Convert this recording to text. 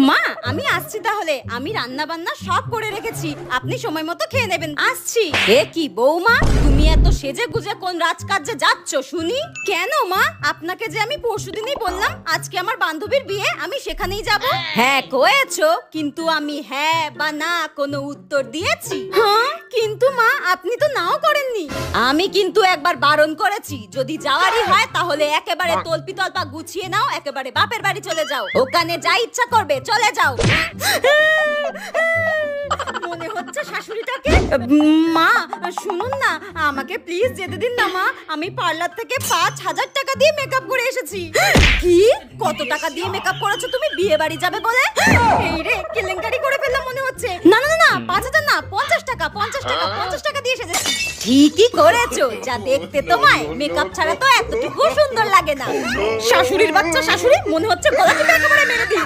মা আমি আসছি তাহলে, আমি রান্না বান্না সব করে রেখেছি, আপনি সময় মতো খেয়ে নেবেন। আসছি। এ কি বৌমা, তুমি এত সেজে গুজে কোন রাজকার্যে যাচ্ছ শুনি? কেন মা, আপনাকে যে আমি পরশুদিনই বললাম আজকে আমার বান্ধবীর বিয়ে, আমি সেখানেই যাব। হ্যাঁ কয়েছো, কিন্তু আমি হ্যাঁ বা না কোনো উত্তর দিয়েছি? হ্যাঁ কিন্তু মা আপনি তো নাও করেননি। আমি কিন্তু একবার বারণ করেছি, যদি যাওয়ারই হয় তাহলে একেবারে তলপি তলপা গুছিয়ে নাও, একেবারে বাপের বাড়ি চলে যাও, ওখানে যা ইচ্ছা করবে চলে যাও। মনে হচ্ছে শাশুড়িটাকে। মা শুনুন না, আমাকে প্লিজ যেতে দিন না মা, আমি পার্লার থেকে 5,000 টাকা দিয়ে মেকআপ করে এসেছি। কি? কত টাকা দিয়ে মেকআপ করেছো তুমি বিয়ে বাড়ি যাবে বলে? এই রে কেলেঙ্কারি করে ফেললাম মনে হচ্ছে। না না না 5,000 না, 50 টাকা 50 টাকা দিয়ে এসেছি। ঠিকই করেছো, যা দেখতে তোমায় মেকআপ ছাড়া তো এতটুকু সুন্দর লাগে না। শাশুড়ির বাচ্চা শাশুড়ি, মনে হচ্ছে গলা টিপে একেবারে মেরে দিই।